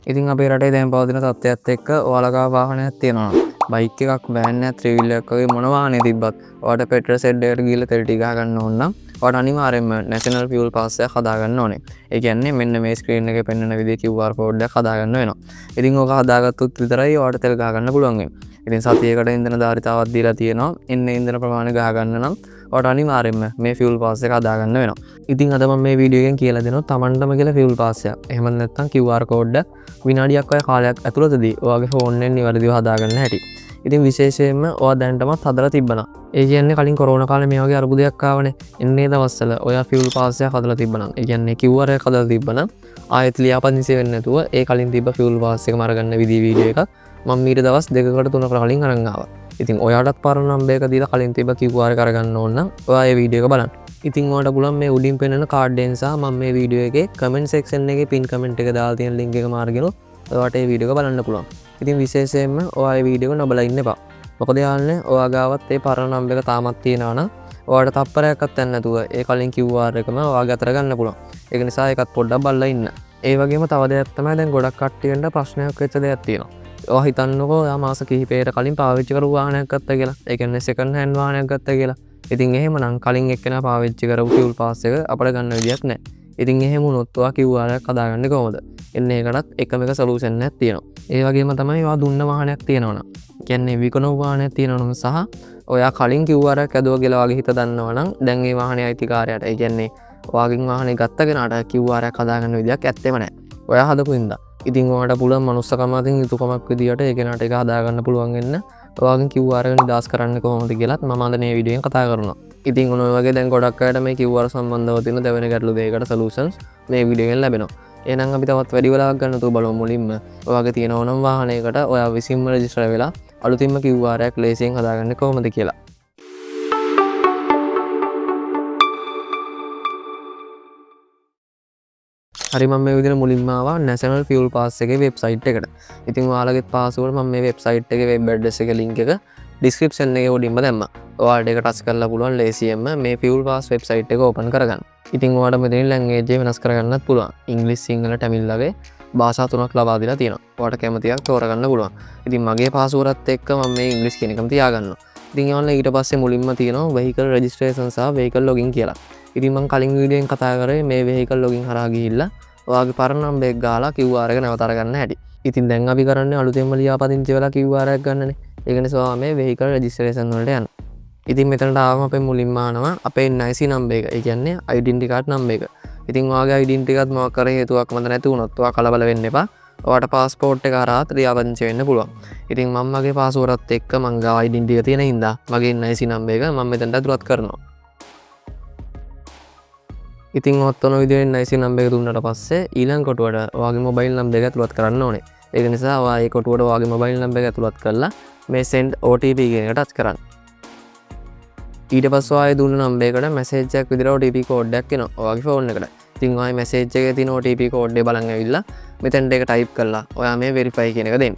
ඉතින් අපේ රටේ දැන් පවතින තත්ත්වයක් එක්ක ඔයාලගේ වාහනයක් තියෙනවා නම් බයික් එකක් වෑන් එකක් ත්‍රී වීලර් එකක් වගේ මොන වාහනේ තිබ්බත් ඔයාලට පෙට්‍රල් සෙඩ් එකට ගිහලා තෙල් ටික ගන්න ඕන නම් ඔයාලට අනිවාර්යයෙන්ම නැෂනල් ෆියුල් පාස් එකක් හදා ගන්න ඕනේ. ඒ කියන්නේ මෙන්න මේ ස්ක්‍රීන් එකේ පෙන්වන විදිහේ QR කෝඩ් එකක් හදා ගන්න වෙනවා. ඉතින් ඕක හදාගත්තොත් විතරයි ඔයාලට තෙල් ගහ ගන්න පුළුවන් වෙන්නේ. ඉතින් සතියකට ඉන්ධන ධාරිතාවක් දීලා තියෙනවා. එන්නේ ඉන්ධන ප්‍රමාණය ගහ ගන්න නම් ඔයාලට අනිවාර්යයෙන්ම මේ ෆියුල් පාස් එක හදා ගන්න වෙනවා. ඉතින් අද මම මේ වීඩියෝ එකෙන් කියලා දෙනවා Tamanටම කියලා ෆියුල් පාස් එකක්. එහෙම නැත්නම් QR කෝඩ් එක විනාඩියක් වගේ කාලයක් ඇතුළතදී ඔයාගේ ෆෝන් එකෙන් නිවැරදිව හදා ගන්න හැටි. ඉතින් විශේෂයෙන්ම ඔයා දැනටමත් හදලා තිබ්බනම් ඒ කියන්නේ කලින් කොරෝනා කාලේ මේ වගේ අරුබුදයක් ආවනේ. එන්නේ දවස්වල ඔයා ෆියුල් පාස් එකක් හදලා තිබ්බනම් ඒ කියන්නේ QR එක හදලා තිබ්බනම් ආයෙත් ලියාපදිංචි වෙන්නේ නැතුව ඒ කලින් තිබ්බ ෆියුල් පාස් එකම අරගන්න විදිහේ වීඩියෝ එකක් මම මීට දවස් 2කට 3කට කලින් අරන් ආවා. ඉතින් ඔයාටත් පරණ නම්බර් එක දීලා කලින් තිබ්බ QR එක අරගන්න ඕන නම් ඔයා මේ වීඩියෝ එක බලන්න. ඉතින් ඔයාලට පුළුවන් මේ උඩින් පෙන්වන කාඩ් එකෙන් සහ මම මේ වීඩියෝ එකේ කමෙන්ට් සෙක්ෂන් එකේ පින් කමෙන්ට් එක දාලා තියෙන link එක මාර්ගෙන ඔයාලට මේ වීඩියෝ එක බලන්න පුළුවන්. ඉතින් විශේෂයෙන්ම ඔයා මේ වීඩියෝ එක නොබලා ඉන්න එපා. මොකද යාළුවනේ ඔයා ගාවත් මේ පරණ නම්බර් එක තාමත් තියෙනවා නම් ඔයාලට තප්පරයක්වත් යන්න නැතුව ඒ කලින් QR එකම ඔයාගේ අතට ගන්න පුළුවන්. ඒක නිසා ඒකත් පොඩ්ඩක් බලලා ඉන්න. ඒ වගේම තව දෙයක් තමයි දැන් ගොඩක් කට්ටියන්ට ප්‍රශ්නයක් වෙච්ච දෙයක් තියෙනවා. ඔයා හිතන්නකෝ ඔයා මාස කිහිපයකට කලින් පාවිච්චි කරපු වාහනයක් ගත්තා කියලා. ඒ කියන්නේ සෙකන්ඩ් හෑන්ඩ් වාහනයක් ගත්තා කියලා. ඉතින් එහෙමනම් කලින් එක්කෙනා පාවිච්චි කරපු ෆියුල් පාස් එක අපිට ගන්න විදියක් නැහැ. ඉතින් එහෙම වුණොත් ඔයා QR එකක් හදාගන්නේ කොහොමද? එන්නේ ඒකටත් එකම එක සොලියුෂන් එකක් තියෙනවා. ඒ වගේම තමයි ඔයා දුන්න වාහනයක් තියෙනවනම් කියන්නේ විකුණු වාහනයක් තියෙනවනම් සහ ඔයා කලින් QR එකක් ඇදුවා කියලා වගේ හිත දන්නවනම් දැන් මේ වාහනේ අයිතිකාරයාට ඒ කියන්නේ ඔයාගෙන් වාහනේ ගත්ත කෙනාට QR එකක් හදාගන්න විදියක් ඇත්තෙම නැහැ. ඔයා හදපු ඉඳලා. ඉතින් ඔයාලට පුළුවන් මනුස්සකම අතින් යුතුයකමක් විදියට ඒ කෙනාට ඒක හදාගන්න පුළුවන් වෙන්න ඔයාගෙන් QR එක නිදාස් කරන්න කොහොමද කියලාත් මම අද මේ වීඩියෝෙන් කතා කරනවා. ඉතින් ඔය වගේ දැන් ගොඩක් අයට මේ QR සම්බන්ධව තියෙන දෙවෙනි ගැටලු දෙකකට සොලියුෂන්ස් මේ වීඩියෝෙන් ලැබෙනවා. එහෙනම් අපි තවත් වැඩි වෙලාවක් ගන්න තු බලමු මුලින්ම ඔයාගේ තියෙන ඕනම වාහනයකට ඔයා විසින්ම රෙජිස්ටර් වෙලා අලුතින්ම QR එකක් ලේසියෙන් හදාගන්නේ කොහොමද කියලා. හරි මම මේ විදිහට මුලින්ම ආවා National Fuel Pass එකේ වෙබ්සයිට් එකට. ඉතින් ඔයාලගේ පාස්වර්ඩ් මම මේ වෙබ්සයිට් එකේ වෙබ් ඇඩ්‍රස් එකේ link එක description එකේ උඩින්ම දැම්මා. ඔයාලට ඒක ටච් කරලා පුළුවන් ලේසියෙන්ම මේ Fuel Pass වෙබ්සයිට් එක ඕපන් කරගන්න. ඉතින් ඔයාලට මෙතනින් ලැන්ග්වේජ් එක වෙනස් කරගන්නත් පුළුවන්. ඉංග්‍රීසි සිංහල ටැමිල් වගේ භාෂා තුනක් ලබා දීලා තියෙනවා. ඔයාලට කැමති එකක් තෝරගන්න පුළුවන්. ඉතින් මගේ පාස්වර්ඩ්ත් එක්ක මම මේ ඉංග්‍රීසි කියන එකම තියාගන්නවා. ඉතින් ඔයාලා ඊට පස්සේ මුලින්ම තියෙනවා vehicle registration සහ vehicle login කියලා. ඉතින් මම කලින් වීඩියෝෙන් කතා කරේ මේ vehicle login හරහා ගිහිල්ලා ඔයාගේ පරණ නම්බර් එක ගාලා QR එක නැවත අරගන්න හැටි. ඉතින් දැන් අපි කරන්නේ අලුතෙන්ම ලියාපදිංචි වෙලා QR එකක් ගන්නනේ. ඒක නිසා මේ vehicle registration වලට යන්න. ඉතින් මෙතනට ආවම අපේ මුලින්ම ආනවා අපේ NIC නම්බර් එක. ඒ කියන්නේ identity card නම්බර් එක. ඉතින් ඔයාගේ identity එකත් මොකක් කර හේතුවක් මත නැති වුණොත් ඔයා කලබල වෙන්න එපා. ඔයාට passport එක හරහා ලියාපදිංචි වෙන්න පුළුවන්. ඉතින් මම මගේ passwordත් එක්ක මං ගාව identity එක තියෙන හින්දා මගේ NIC නම්බර් එක මම මෙතනට ඇතුළත් කරනවා. ඉතින් ඔත්තන විදිහට NIC නම්බර් එක දුන්නාට පස්සේ ඊළඟ කොටුවට ඔයාගේ මොබයිල් නම්බර් එක ඇතුළත් කරන්න ඕනේ. ඒක නිසා ඔයා ඒ කොටුවට ඔයාගේ මොබයිල් නම්බර් එක ඇතුළත් කරලා මේ send OTP කියන එක ටච් කරන්න. ඊට පස්සේ ඔයා දුන්න නම්බර් එකට මැසේජ් එකක් විදිහට OTP කෝඩ් එකක් එනවා ඔයාගේ ෆෝන් එකට. ඉතින් ඔයා මැසේජ් එකේ තියෙන OTP කෝඩ් එක බලන් ඇවිල්ලා මෙතෙන්ට ඒක ටයිප් කරලා ඔයා මේ verify කියන එක දෙන්න.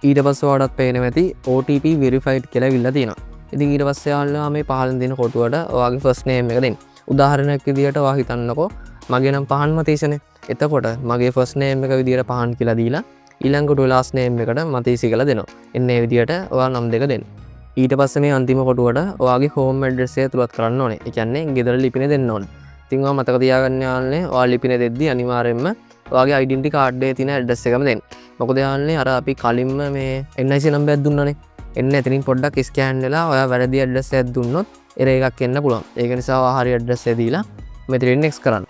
ඊට පස්සේ ඔයාලට පේනවා ඇති OTP verified කියලා විල්ලා තියෙනවා. ඉතින් ඊට පස්සේ ඔයාලා මේ පහලින් දෙන කොටුවට ඔයාගේ first name එක දෙන්න. උදාහරණයක් විදිහට ඔයා හිතන්නකෝ මගේ නම් පහන් මතීෂනේ. එතකොට මගේ first name එක විදිහට පහන් කියලා දීලා ඊළඟට last name එකට මතීෂි කියලා දෙනවා. එන්නේ විදිහට ඔයා නම් දෙක දෙන්න. ඊට පස්සේ මේ අන්තිම කොටුවට ඔයාගේ home address එක තුලත් කරන්න ඕනේ. ඒ කියන්නේ ගෙදර ලිපිනේ දෙන්න ඕනේ. ඉතින් ඔයා මතක තියාගන්න යාළුවනේ ඔයා ලිපිනේ දෙද්දි අනිවාර්යයෙන්ම ඔයාගේ identity card එකේ තියෙන address එකම දෙන්න. මොකද යාළුවනේ අර අපි කලින්ම මේ NIC නම්බර් එකක් දුන්නානේ. එන්න එතනින් පොඩ්ඩක් ස්කෑන් වෙලා ඔයා වැරදි address එකක් දුන්නොත් error එකක් එන්න පුළුවන්. ඒක නිසා ඔයා හරි address එක දීලා මෙතනින් next කරන්න.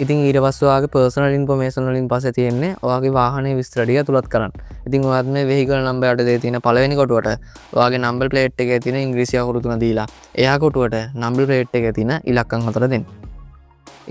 ඉතින් ඊට පස්සේ ඔයාගේ personal information වලින් පස්සේ තියෙන්නේ ඔයාගේ වාහනේ විස්තර ටික තුලත් කරන්න. ඉතින් ඔයාත් මේ vehicle number යටතේ තියෙන පළවෙනි කොටුවට ඔයාගේ number plate එකේ තියෙන ඉංග්‍රීසි අකුරු තුන දීලා එහා කොටුවට number plate එකේ තියෙන ඉලක්කම් 4 දෙන්න.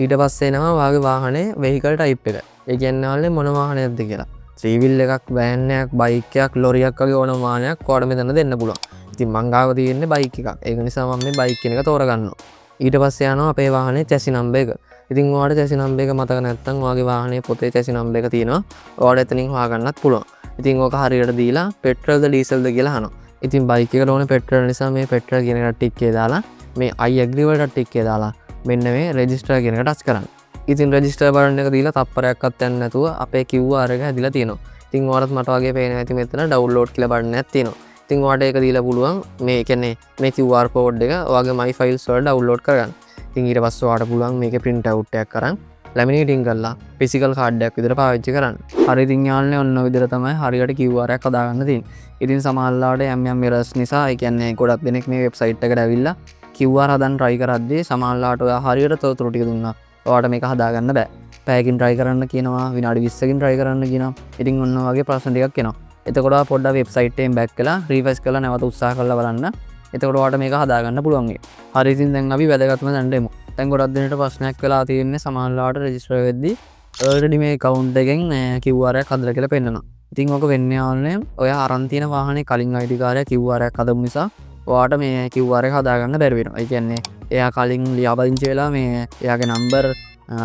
ඊට පස්සේ එනවා ඔයාගේ වාහනේ vehicle type එක. ඒ කියන්නේ මොන වාහනයක්ද කියලා. three wheel එකක්, van එකක්, bike එකක්, ලොරියක් වගේ ඕනම වාහනයක් ඔයාලට මෙතන දෙන්න පුළුවන්. ඉතින් මං ගාව තියෙන්නේ බයික් එකක්. ඒක නිසා මම මේ බයික් කියන එක තෝරගන්නවා. ඊට පස්සේ යනවා අපේ වාහනේ chassis number එක. ඉතින් ඔයාලට chassis number එක මතක නැත්නම් ඔයාගේ වාහනේ පොතේ chassis number එක තියෙනවා. ඔයාලට එතනින් හොයාගන්නත් පුළුවන්. ඉතින් ඕක හරියට දීලා petrolද dieselද කියලා අහනවා. ඉතින් බයික් එකට ඕනේ petrol නිසා මේ petrol කියන එකට ටික් එකේ දාලා මේ I agree වලට ටික් එකේ දාලා මෙන්න මේ register කියන එකට ටච් කරන්න. ඉතින් රෙජිස්ටර් බටන් එක දීලා තප්පරයක්වත් යන්නේ නැතුව අපේ QR එක හැදිලා තියෙනවා. ඉතින් ඔයාලත් මට වගේ පේනවා ඇති මෙතන ඩවුන්ලෝඩ් කියලා බටන් එකක් තියෙනවා. ඉතින් ඔයාලට ඒක දීලා පුළුවන් මේ කියන්නේ මේ QR code එක ඔයාගේ My Files වල ඩවුන්ලෝඩ් කරගන්න. ඉතින් ඊට පස්සේ ඔයාලට පුළුවන් මේකේ print out එකක් අරන් ලැමිනේටින් කරලා ෆිසිකල් කාඩ් එකක් විදිහට පාවිච්චි කරන්න. හරි ඉතින් යාළුවනේ ඔන්න ඔය විදිහට තමයි හරියට QR එකක් හදාගන්න තියෙන්නේ. ඉතින් සමහරවිට යම් errors නිසා ඒ කියන්නේ ගොඩක් දෙනෙක් මේ වෙබ්සයිට් එකට ඇවිල්ලා QR හදන්න try කරද්දී සමහරවිට ඔයා හරියට තොරතුරු ටික දුන්නා. ඔයාට මේක හදාගන්න බෑ. පැයකින් try කරන්න කියනවා, විනාඩි 20කින් try කරන්න කියනවා. ඉතින් ඔන්න ඔය වගේ ප්‍රශ්න ටිකක් එනවා. එතකොට ඔයා පොඩ්ඩක් වෙබ්සයිට් එකෙන් back වෙලා refresh කරලා නැවත උත්සාහ කරලා බලන්න. එතකොට ඔයාට මේක හදාගන්න පුළුවන් වෙයි. හරි ඉතින් දැන් අපි වැදගත්ම දැන් දෙමු. දැන් ගොඩක් දෙනෙට ප්‍රශ්නයක් වෙලා තියෙන්නේ සමහරවිට රෙජිස්ටර් වෙද්දී already මේ account එකෙන් QR එකක් හදලා කියලා පෙන්නනවා. ඉතින් ඔක වෙන්නේ යාළුවනේ ඔයා අරන් තියෙන වාහනේ කලින් අයිතිකාරයා QR එකක් හදමු නිසා ඔයාට මේ QR එක හදාගන්න බැරි වෙනවා. ඒ කියන්නේ එයා කලින් ලියාපදිංචි වෙලා මේ එයාගේ නම්බර්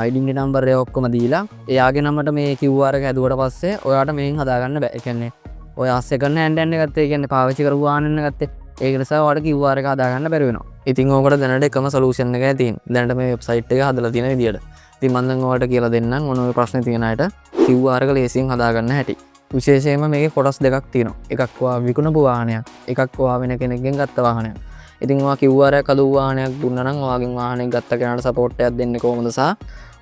identity number එක ඔක්කොම දීලා එයාගේ නමට මේ QR එක ඇදුවට පස්සේ ඔයාට මේන් හදාගන්න බෑ. ඒ කියන්නේ ඔයා second hand එක ගත්තේ, ඒ කියන්නේ පාවිච්චි කරපු වාහන එක ගත්තේ. ඒක නිසා ඔයාට QR එක හදාගන්න බැරි වෙනවා. ඉතින් ඕකට දැනට එකම සොලියුෂන් එකයි තියෙන්නේ. දැනට මේ වෙබ්සයිට් එක හදලා තියෙන විදියට. ඉතින් මම දැන් ඔයාලට කියලා දෙන්නම් මොන ඔය ප්‍රශ්නේ තියෙන අයට QR එක ලේසියෙන් හදාගන්න හැටි. විශේෂයෙන්ම මේකේ කොටස් දෙකක් තියෙනවා. එකක් ඔයා විකුණපු වාහනයක්, එකක් ඔයා වෙන කෙනෙක්ගෙන් ගත්ත වාහනයක්. ඉතින් ඔයා QR එකක් අදු වාහනයක් දුන්නා නම් ඔයාගෙන් වාහනයක් ගත්ත කෙනාට සපෝට් එකක් දෙන්නේ කොහොමද සහ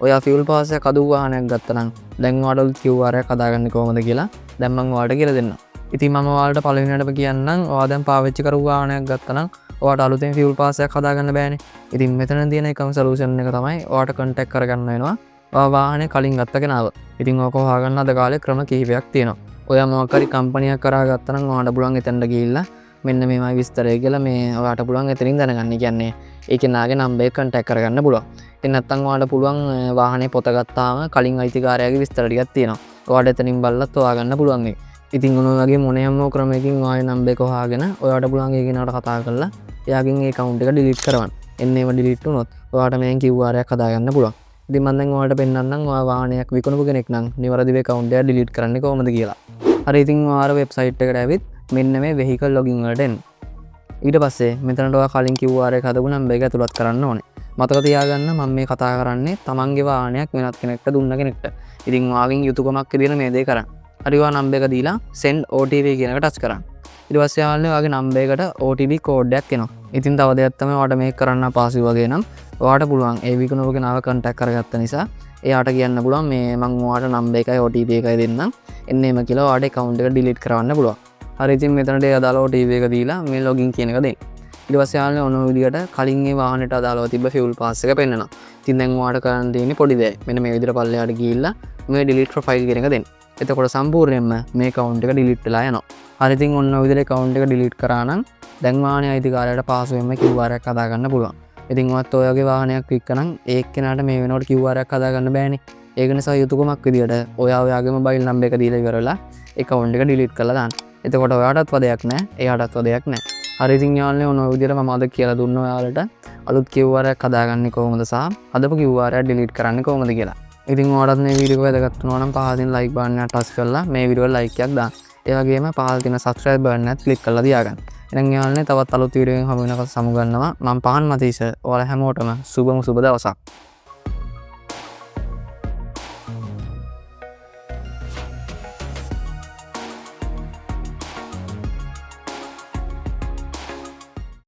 ඔයා ෆියුල් පාස් එකක් අදු වාහනයක් ගත්තා නම් දැන් ඔයාලට QR එකක් හදාගන්නේ කොහොමද කියලා දැන් මම ඔයාලට කියලා දෙන්නම්. ඉතින් මම ඔයාලට පළවෙනියටම කියන්නම් ඔයා දැන් පාවිච්චි කරපු වාහනයක් ගත්තා නම් ඔයාට අලුතෙන් ෆියුල් පාස් එකක් හදාගන්න බෑනේ. ඉතින් මෙතන තියෙන එකම සොලියුෂන් එක තමයි ඔයාට කන්ටැක්ට් කරගන්න වෙනවා ඔයා වාහනේ කලින් ගත්ත කෙනාව. ඉතින් ඔක හොයාගන්න අද කාලේ ක්‍රම කිහිපයක් තියෙනවා. ඔයා මොකක් හරි කම්පැනියක් කරා ගත්තා නම් ඔයාට පුළුවන් එතනට ගිහිල්ලා මෙන්න මේමයි විස්තරය කියලා මේ ඔයාට පුළුවන් එතනින් දැනගන්න. කියන්නේ ඒ කෙනාගේ නම්බර් එක කන්ටැක්ට් කරගන්න පුළුවන්. ඉතින් නැත්තම් ඔයාට පුළුවන් වාහනේ පොත ගත්තාම කලින් අයිතිකාරයාගේ විස්තර ටිකක් තියෙනවා. ඔයාට එතනින් බලලත් හොයාගන්න පුළුවන් ඒක. ඉතින් ඔන්න ඔය වගේ මොනියම් ක්‍රමයකින් ඔයාගේ නම්බර් එක හොයාගෙන ඔයාට පුළුවන් ඒ කෙනාට කතා කරලා එයාගෙන් ඒ account එක delete කරවන්න. එන්නේ ඒව delete වුණොත් ඔයාට මේන් QR එකක් හදාගන්න පුළුවන්. ඉතින් මම දැන් ඔයාලට පෙන්නන්නම් ඔයා වාහනයක් විකුණපු කෙනෙක් නම් නිවැරදිව account එක delete කරන්නේ කොහොමද කියලා. හරි ඉතින් ඔයාලා වෙබ්සයිට් එකට ඇවිත් මෙන්න මේ vehicle login වලට එන්න. ඊට පස්සේ මෙතනට ඔයා කලින් QR එක හදපු නම්බර් එක ඇතුළත් කරන්න ඕනේ. මතක තියාගන්න මම මේ කතා කරන්නේ තමන්ගේ වාහනයක් වෙනත් කෙනෙක්ට දුන්න කෙනෙක්ට. ඉතින් ඔයාගෙන් යුතුයකමක් විදිහට මේ දේ කරන්න. හරි ඔයා නම්බර් එක දීලා send OTP කියන එක ටච් කරන්න. ඊට පස්සේ යාළුවනේ ඔයාගේ නම්බර් එකට OTP කෝඩ් එකක් එනවා. ඉතින් තව දෙයක් තමයි ඔයාට මේක කරන්න අපහසු වගේ නම් ඔයාට පුළුවන් ඒ විකුණපු කෙනාව කන්ටැක්ට් කරගත්ත නිසා එයාට කියන්න පුළුවන් මේ මම ඔයාට නම්බර් එකයි OTP එකයි දෙන්නම්. එන්නේම කියලා ඔයාට account එක delete කරවන්න පුළුවන්. හරි ඉතින් මෙතනට ඒ අදාළ OTP එක දීලා මේ login කියන එක දෙන්න. ඊට පස්සේ යාළුවනේ ඔන්න ඔය විදිහට කලින් ඒ වාහනේට අදාළව තිබ්බ fuel pass එක පෙන්නනවා. ඉතින් දැන් ඔයාට කරන්න තියෙන්නේ පොඩි දෙයක්. මෙන්න මේ විදිහට පල්ලෙහාට ගිහිල්ලා මේ delete profile කියන එක දෙන්න. එතකොට සම්පූර්ණයෙන්ම මේ account එක delete වෙලා යනවා. හරි ඉතින් ඔන්න ඔය විදිහට account එක delete කරා නම් දැන් වාහනේ අයිතිකාරයාට පාසුවෙන්ම QR එකක් හදාගන්න පුළුවන්. ඉතින් ඔයත් ඔයගේ වාහනයක් වික්කනම් ඒ කෙනාට මේ වෙනකොට QR එකක් හදාගන්න බෑනේ. ඒක නිසා යුතුයකමක් විදියට ඔයා ඔයාගේ මොබයිල් නම්බර් එක දීලා ඉවරලා account එක delete කරලා දාන්න. එතකොට ඔයාටත් වදයක් නැහැ, එයාටත් වදයක් නැහැ. හරි ඉතින් යාළුවනේ ඔන්න ඔය විදියට මම අද කියලා දුන්නා ඔයාලට අලුත් QR එකක් හදාගන්නේ කොහොමද සහ හදපු QR එක delete කරන්නේ කොහොමද කියලා. ඉතින් ඔයාලට මේ වීඩියෝ එක වැදගත් වුණා නම් පහතින් like බටන් එක touch කරලා මේ වීඩියෝ එකට like එකක් දාන්න. ඒ වගේම පහළ තියෙන subscribe බටන් එකත් click කරලා තියාගන්න. එහෙනම් යාළුවනේ තවත් අලුත් වීඩියෝ එකකින් හමු වෙනකන් සමු ගන්නවා. මම පහන් මතීෂ. ඔයාලා හැමෝටම සුබ දවසක්.